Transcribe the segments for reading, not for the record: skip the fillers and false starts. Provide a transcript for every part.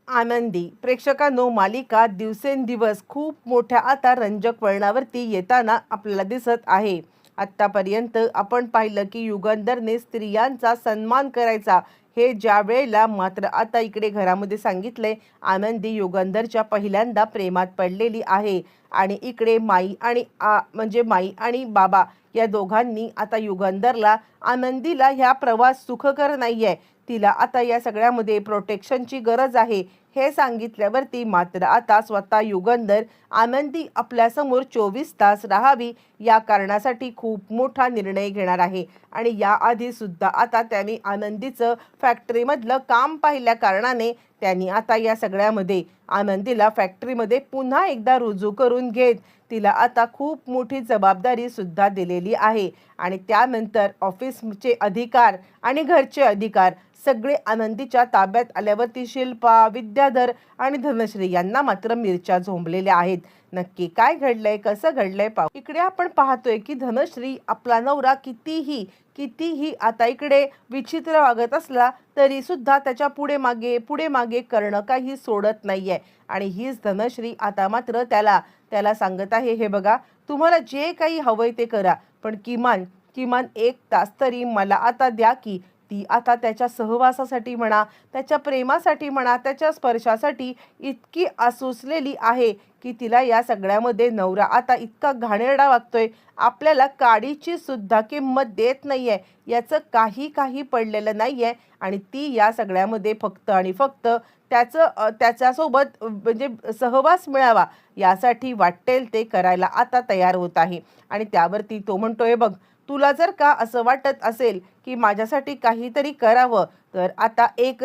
आनंदी प्रेक्षकांनो, मालिका दिवसेंदिवस खूप मोठ्या आता रंजक वळणावरती येताना आपल्याला दिसत आहे. आत्तापर्यंत आपण पाहिलं की युगंधरने स्त्रियांचा सन्मान करायचा हे ज्या वेळेला, मात्र आता इकडे घरामध्ये सांगितले आनंदी युगंधरच्या पहिल्यांदा प्रेमात पडलेली आहे. आणि इकडे माई आणि म्हणजे माई आणि बाबा या दोघांनी आता युगंधरला, आनंदीला ह्या प्रवास सुखकर नाहीये, तिला आता या सगळ्यामध्ये प्रोटेक्शनची गरज आहे हे सांगितल्यावरती मात्र आता स्वतः युगंधर आनंदी आपल्यासमोर 24 तास राहावी या कारणासाठी खूप मोठा निर्णय घेणार आहे. आणि याआधी सुद्धा आता त्यांनी आनंदीचं फॅक्टरीमधलं काम पाहिल्या कारणाने त्यांनी आता या सगळ्यामध्ये आनंदीला फॅक्टरीमध्ये पुन्हा एकदा रुजू करून घेत तिला आता खूप मोठी जबाबदारी सुद्धा दिलेली आहे. आणि त्यानंतर ऑफिसचे अधिकार आणि घरचे अधिकार सगळे आनंदीच्या ताब्यात आल्यावरती शिल्पा, विद्याधर आणि धनश्री यांना मात्र मिरच्या झोंबलेल्या आहेत. नक्की काय घडलंय, कसं घडलंय पाहू. इकडे आपण पाहतोय की धनश्री आपला नवरा कितीही कितीही आता इकडे विचित्र वागत असला तरी सुद्धा त्याच्या पुढे मागे करणं काही सोडत नाहीये. आणि हीच धनश्री आता मात्र त्याला सांगत आहे, हे बघा, तुम्हाला जे काही हवंय ते करा, पण किमान किमान 1 तास तरी मला आता द्या की. ती आता त्याच्या सहवासासाठी म्हणा, त्याच्या प्रेमासाठी म्हणा, त्याच्या स्पर्शासाठी इतकी आसुसलेली आहे की तिला या सगळ्यामध्ये नवरा आता इतका घाणेरडा वागतोय, आपल्याला काडीची सुद्धा किंमत देत नाहीये, याचं काही पडलेलं नाहीये. आणि ती या सगळ्यामध्ये फक्त आणि फक्त त्याच्यासोबत म्हणजे सहवास मिळावा यासाठी वाटेल ते करायला आता तयार होत आहे. आणि त्यावरती तो म्हणतोय, बघ, तुला जर का असं वाटत असेल की माझ्यासाठी काहीतरी करावं, तर आता एक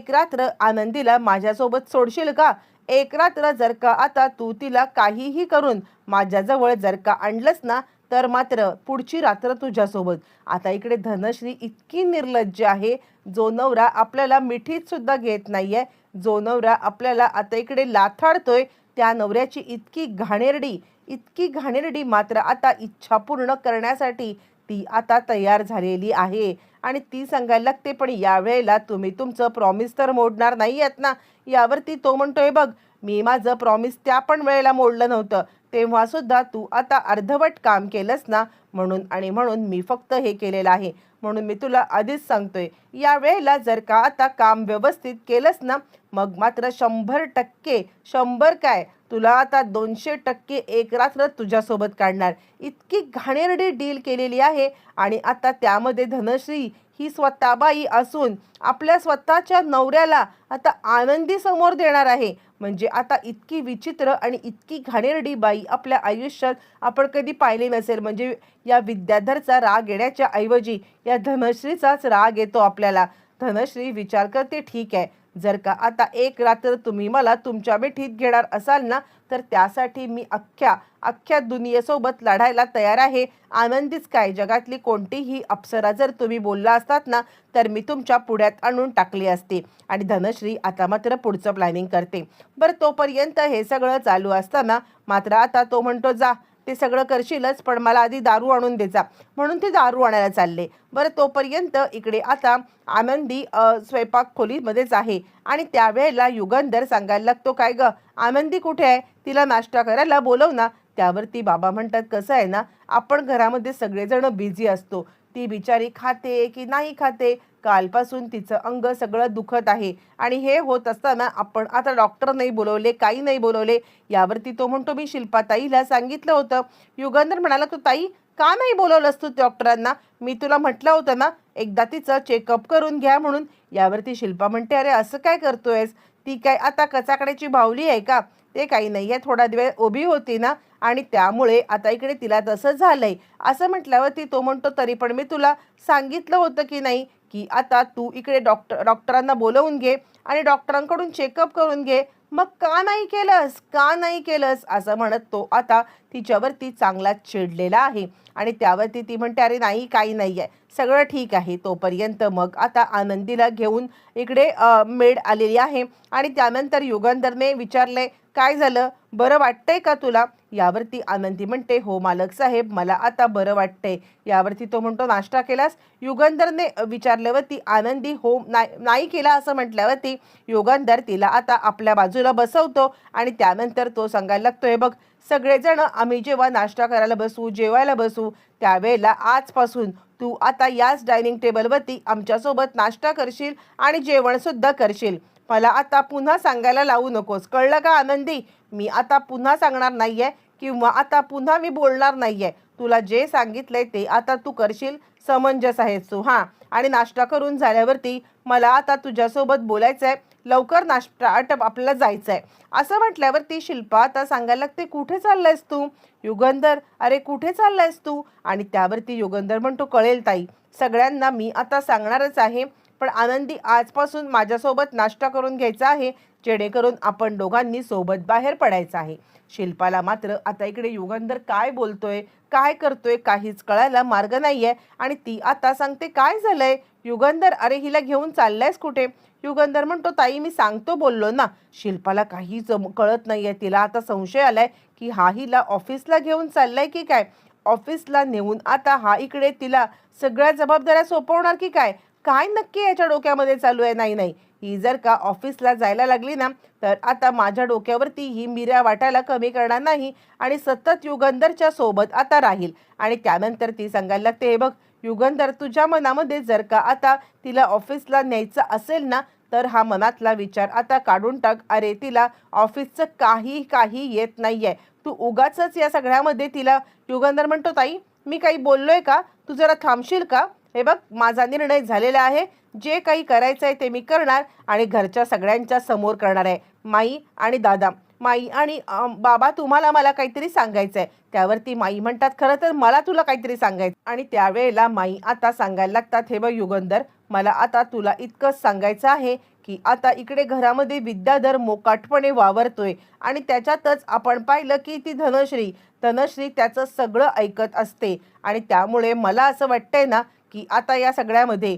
रात्र आनंदीला माझ्यासोबत सोडशील का? एक रात्र जर का आता तू तिला काहीही करून माझ्याजवळ जर का आणलंस ना, तर मात्र पुढची रात्र तुझ्यासोबत. आता इकडे धनश्री इतकी निर्लज्ज आहे, जो नवरा आपल्याला मिठीत सुद्धा घेत नाहीये, जो नवरा आपल्याला आता इकडे लाथाडतोय, त्या नवऱ्याची इतकी घाणेरडी मात्र आता इच्छा पूर्ण करण्यासाठी ती आता तयार झालेली आहे. आणि ती सांगायला लागते, पण यावेळेला तुम्ही तुमचं प्रॉमिस तर मोडणार नाही आहेत ना. यावरती तो म्हणतोय, बघ, मी माझं प्रॉमिस त्या पण वेळेला मोडलं नव्हतं, तेव्हा सुद्धा तू आता अर्धवट काम केलंस ना, म्हणून मी फक्त हे केलेलं आहे. म्हणून मी तुला आधीच सांगतोय, या वेळेला जर का आता काम व्यवस्थित केलंस ना, मग मात्र 100% 100 काय, तुला आता 200% एक रात्र तुझ्यासोबत काढणार, इतकी घाणेरडी डील केलेली आहे. आणि आता त्यामध्ये धनश्री ही स्वतः बाई असून आपल्या स्वतःच्या नवऱ्याला आता आनंदी समोर देणार आहे. म्हणजे आता इतकी विचित्र आणि इतकी घाणेरडी बाई आपल्या आयुष्यात आपण कधी पाहिली नसेल. म्हणजे या विद्याधरचा राग येण्याच्या ऐवजी या धनश्रीचाच राग येतो आपल्याला. धनश्री विचार करते, ठीक आहे, जर का आता एक रात्र तुम्ही मला तुमच्या मिठीत घेणार असाल ना, तर त्यासाठी मी अख्ख्या दुनियेसोबत लढायला तयार आहे. आनंदीच काय, जगातली कोणतीही अप्सरा जर तुम्ही बोलला असतात ना, तर मी तुमच्या पुढ्यात आणून टाकली असते. आणि धनश्री आता मात्र पुढचं प्लॅनिंग करते. बरं, तोपर्यंत हे सगळं चालू असताना मात्र आता तो म्हणतो, जा, ते सगळं करशीलच, पण मला आधी दारू आणून द्यायचा. म्हणून ते दारू आणायला चालले. बरं, तोपर्यंत इकडे आता आनंदी स्वयंपाक खोलीमध्येच आहे. आणि त्यावेळेला युगंधर सांगायला लागतो, काय ग, आनंदी कुठे आहे, तिला नाश्ता करायला बोलव ना. त्यावरती बाबा म्हणतात, कसं आहे ना, आपण घरामध्ये सगळेजण बिझी असतो, ती बिचारी खाते की नाही खाते, कालपासून तिचं अंग सगळं दुखत आहे. आणि हे होत असताना आपण आता डॉक्टर नाही बोलवले, काही नाही बोलवले. यावरती तो म्हणतो, मी शिल्पाताईला सांगितलं होतं. युगंधर म्हणाला, तू ताई का नाही बोलवलंस तू डॉक्टरांना? मी तुला म्हटलं होतं ना, एकदा तिचं चेकअप करून घ्या म्हणून. यावरती शिल्पा म्हणते, अरे असं काय करतोयस, ती काय आता कचाकड्याची बावली आहे का? ते काही नाही आहे, थोडा दिवस उभी होती ना, आणि त्यामुळे आता इकडे तिला तसं झालंय. असं म्हटल्यावरती तो म्हणतो, तरी पण मी तुला सांगितलं होतं की नाही, की आता तू इकडे डॉक्टरांना बोलवून घे आणि डॉक्टरांकडून चेकअप करून घे. मग का नाही केलंस असं म्हणत तो आता तिच्यावरती चांगला चिडलेला आहे. आणि त्यावरती ती म्हणते, अरे नाही, काही नाही आहे, सगळं ठीक आहे. तोपर्यंत मग आता आनंदीला घेऊन इकडे मेड आलेली आहे. आणि त्यानंतर युगंधरने विचारले, काय झालं, बरं वाटतंय का तुला? यावरती आनंदी म्हणते, हो मालक साहेब, मला आता बरं वाटतंय. यावरती तो म्हणतो, नाश्ता केलास? युगंधरने विचारल्यावरती आनंदी हो नाही केला असं म्हटल्यावरती युगंधर तिला आता आपल्या बाजूला बसवतो आणि त्यानंतर तो सांगायला लागतोय, बघ सगळेजण आम्ही जेव्हा नाश्ता करायला बसू, जेवायला बसू, त्यावेळेला आजपासून तू आता याच डायनिंग टेबलवरती आमच्यासोबत नाश्ता करशील आणि जेवणसुद्धा करशील. मला आता पुन्हा सांगायला लावू नकोस, कळलं का आनंदी? मी आता पुन्हा सांगणार नाहीये किंवा आता पुन्हा मी बोलणार नाहीये. तुला जे सांगितलंय ते आता तू करशील, समंजस आहेस तू हां. आणि नाश्ता करून झाल्यावरती मला आता तुझ्यासोबत बोलायचं आहे, लवकर नाश्ता आटप, आपल्याला जायचं आहे. असं म्हटल्यावरती शिल्पा आता सांगायला लागते, कुठे चाललायस तू? युगंधर, अरे कुठे चाललायस तू? आणि त्यावरती युगंधर म्हणतो, कळेल ताई, सगळ्यांना मी आता सांगणारच आहे, पण आनंदी आजपासून माझ्यासोबत नाश्ता करून घ्यायचा आहे, जेणेकरून आपण दोघांनी सोबत बाहेर पडायचं आहे. शिल्पाला मात्र आता इकडे युगंधर काय बोलतोय, काय करतोय, काहीच कळायला मार्ग नाहीये आणि ती आता सांगते, काय झालंय युगंधर, अरे हिला घेऊन चाललायस कुठे? युगंधर म्हणतो, ताई मी सांगतो बोललो ना. शिल्पाला काहीच कळत नाहीये, तिला आता संशय आलाय की हा हिला ऑफिसला घेऊन चाललाय की काय? ऑफिसला नेऊन आता हा इकडे तिला सगळ्या जबाबदाऱ्या सोपवणार की काय? काय नक्की याच्या डोक्यामध्ये चालू आहे? नाही नाही, ही जर का ऑफिसला जायला लागली ना, तर आता माझ्या डोक्यावरती ही मिऱ्या वाटायला कमी करणार नाही आणि सतत युगंधरच्या सोबत आता राहील. आणि त्यानंतर ती सांगायला लागते, हे बघ युगंधर, तुझ्या मनामध्ये जर का आता तिला ऑफिसला न्यायचं असेल ना, तर हा मनातला विचार आता काढून टाक. अरे तिला ऑफिसचं काही येत नाहीये, तू उगाचच या सगळ्यामध्ये तिला. युगंधर म्हणतो, ताई मी काही बोललोय का? तू जरा थांबशील का? हे बघ, माझा निर्णय झालेला आहे, जे काही करायचं आहे ते मी करणार आणि घरच्या सगळ्यांच्या समोर करणार आहे. माई आणि दादा, माई आणि बाबा, तुम्हाला मला काहीतरी सांगायचं आहे. त्यावरती माई म्हणतात, खरं तर मला तुला काहीतरी सांगायचं. आणि त्यावेळेला माई आता सांगायला लागतात, हे बघ युगंधर, मला आता तुला इतकंच सांगायचं आहे की आता इकडे घरामध्ये विद्याधर मोकाटपणे वावरतोय आणि त्याच्यातच आपण पाहिलं की ती धनश्री त्याचं सगळं ऐकत असते. आणि त्यामुळे मला असं वाटतंय ना की आता या सगळ्यामध्ये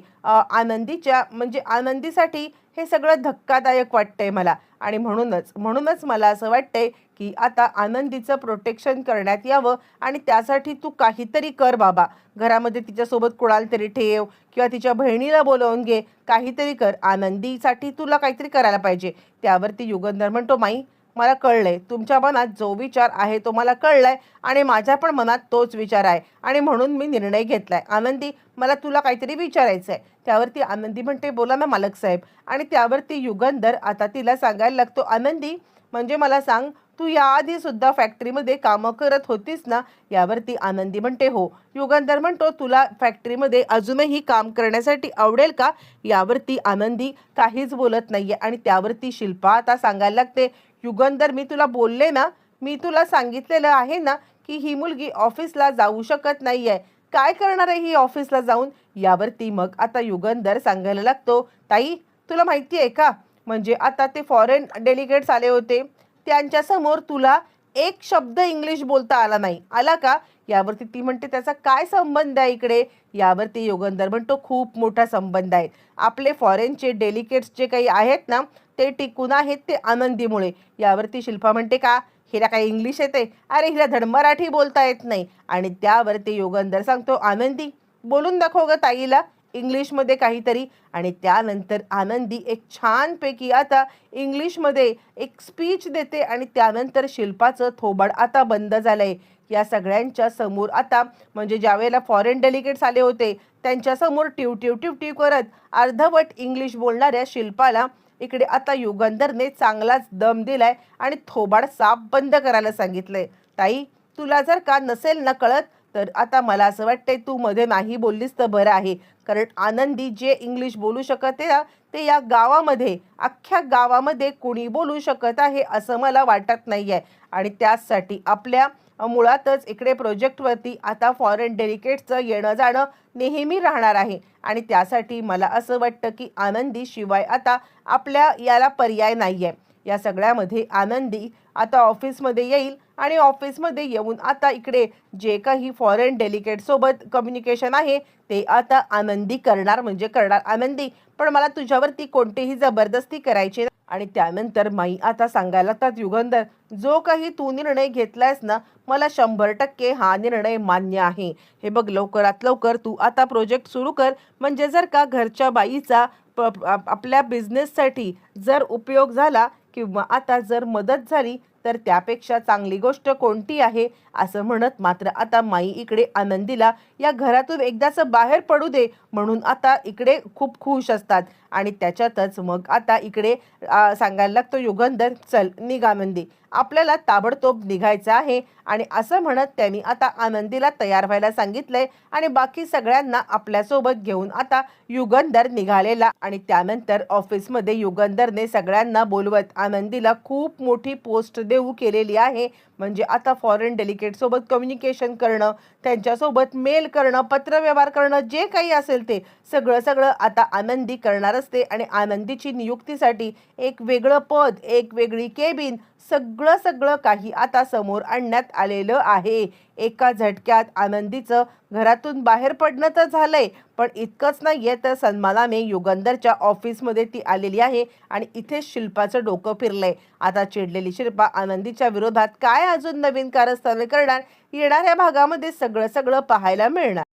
आनंदीसाठी हे सगळं धक्कादायक वाटतंय मला. आणि म्हणूनच मला असं वाटतंय की आता आनंदीचं प्रोटेक्शन करण्यात यावं आणि त्यासाठी तू काहीतरी कर बाबा. घरामध्ये तिच्यासोबत कोणाला तरी ठेव किंवा तिच्या बहिणीला बोलवून घे, काहीतरी कर. आनंदीसाठी तुला काहीतरी करायला पाहिजे. त्यावरती युगंधर म्हणतो, माई मला कळलंय, तुमच्या मनात जो विचार आहे तो मला कळलाय आणि माझ्या पण मनात तोच विचार आहे आणि म्हणून मी निर्णय घेतलाय. आनंदी, मला तुला काहीतरी विचारायचं आहे. त्यावरती आनंदी म्हणते, बोला ना मालक साहेब. आणि त्यावरती युगंधर आता तिला सांगायला लागतो, आनंदी म्हणजे मला सांग, तू याआधी सुद्धा फॅक्टरीमध्ये कामं करत होतीस ना? यावरती आनंदी म्हणते, हो. युगंधर म्हणतो, तुला फॅक्टरीमध्ये अजूनही काम करण्यासाठी आवडेल का? यावरती आनंदी काहीच बोलत नाहीये. आणि त्यावरती शिल्पा आता सांगायला लागते, युगंधर मी तुला बोलले ना, मी तुला सांगितलेलं आहे ना की ही मुलगी ऑफिसला जाऊ शकत नाहीये. काय करणार आहे ही ऑफिसला जाऊन? यावरती मग आता युगंधर सांगायला लागतो, ताई तुला माहिती आहे का, म्हणजे आता ते फॉरेन डेलिगेट्स आले होते, त्यांच्यासमोर तुला एक शब्द इंग्लिश बोलता आला नाही, आला का? यावरती ती म्हणते, त्याचा काय संबंध आहे इकडे? यावरती युगंधर म्हणतो, खूप मोठा संबंध आहे. आपले फॉरेनचे डेलिगेट्स जे काही आहेत ना, ते टिकून आहेत ते आनंदीमुळे. यावरती शिल्पा म्हणते, का हिला काही इंग्लिश येते? अरे हिला धड मराठी बोलता येत नाही. आणि त्यावरती युगंधर सांगतो, आनंदी बोलून दाखव ग ताईला इंग्लिशमध्ये काहीतरी. आणि त्यानंतर आनंदी एक छानपैकी आता इंग्लिशमध्ये एक स्पीच देते आणि त्यानंतर शिल्पाचं थोबाड आता बंद झालंय. या सगळ्यांच्या समोर आता, म्हणजे ज्यावेळेला फॉरेन डेलिगेट्स आले होते त्यांच्यासमोर टिव टिव करत अर्धवट इंग्लिश बोलणाऱ्या शिल्पाला इकडे आता युगंधरने चांगलाच दम दिलाय आणि थोबाड साफ बंद करायला सांगितलंय. ताई तुला जर का नसेल ना कळत, तर आता मला असं वाटतंय तू मध्ये नाही बोललीस तर बरं आहे. कारण आनंदी जे इंग्लिश बोलू शकत आहे ना, ते या गावामध्ये, अख्ख्या गावामध्ये कोणी बोलू शकत आहे असं मला वाटत नाही आहे. आणि त्याचसाठी आपल्या मुळातच इकडे प्रोजेक्टवरती आता फॉरेन डेलिगेट्सचं येणं जाणं नेहमी राहणार आहे. आणि त्यासाठी मला असं वाटतं की आनंदी शिवाय आता आपल्या याला पर्याय नाही आहे. या सगळ्यामध्ये आनंदी आता ऑफिसमध्ये येईल आणि ऑफिसमध्ये येऊन आता इकडे जे काही फॉरेन डेलिगेट सोबत कम्युनिकेशन आहे ते आता आनंदी करणार म्हणजे करणार आनंदी, पण मला तुझ्यावरती कोणतीही जबरदस्ती करायची नाही. आणि त्यानंतर माई आता सांगायला लागतात, युगंधर, जो काही तू निर्णय घेतलायस ना, मला 100% हा निर्णय मान्य आहे. हे बघ, लवकरात लवकर तू आता प्रोजेक्ट सुरू कर, म्हणजे जर का घरच्या बाईचा आपल्या बिझनेससाठी जर उपयोग झाला किंवा आता जर मदत झाली तर त्यापेक्षा चांगली गोष्ट कोणती आहे, असं म्हणत मात्र आता माई इकडे आनंदीला या घरातून एकदाच बाहेर पडू दे म्हणून आता इकडे खूप खुश असतात. आणि त्याच्यातच मग आता इकडे सांगायला लागतो युगंधर, चल निघ आनंदी, आपल्याला ताबडतोब निघायचं आहे. आणि असं म्हणत त्यांनी आता आनंदीला तयार व्हायला सांगितलंय आणि बाकी सगळ्यांना आपल्यासोबत घेऊन आता युगंधर निघालेला. आणि त्यानंतर ऑफिसमध्ये युगंधरने सगळ्यांना बोलवत आनंदीला खूप मोठी पोस्ट देऊ केलेली आहे. म्हणजे आता फॉरेन डेलिगेट सोबत कम्युनिकेशन करणं, त्यांच्यासोबत मेल करणं, पत्रव्यवहार करणं, जे काही असेल ते सगळं आता आनंदी करणार असते. आणि आनंदीची नियुक्तीसाठी एक वेगळं पद, एक वेगळी केबिन, सगळं काही आता समोर आणण्यात आलेलं आहे. एका झटक्यात आनंदीचं घरातून बाहेर पडणं तर झालंय, पण इतकंच नाहीये तर सन्मानाने युगंधरच्या ऑफिसमध्ये ती आलेली आहे आणि इथे शिल्पाचं डोकं फिरलंय. आता चिडलेली शिल्पा आनंदीच्या विरोधात काय अजून नवीन कारस्थाने करणार, येणाऱ्या भागामध्ये सगळं पाहायला मिळणार.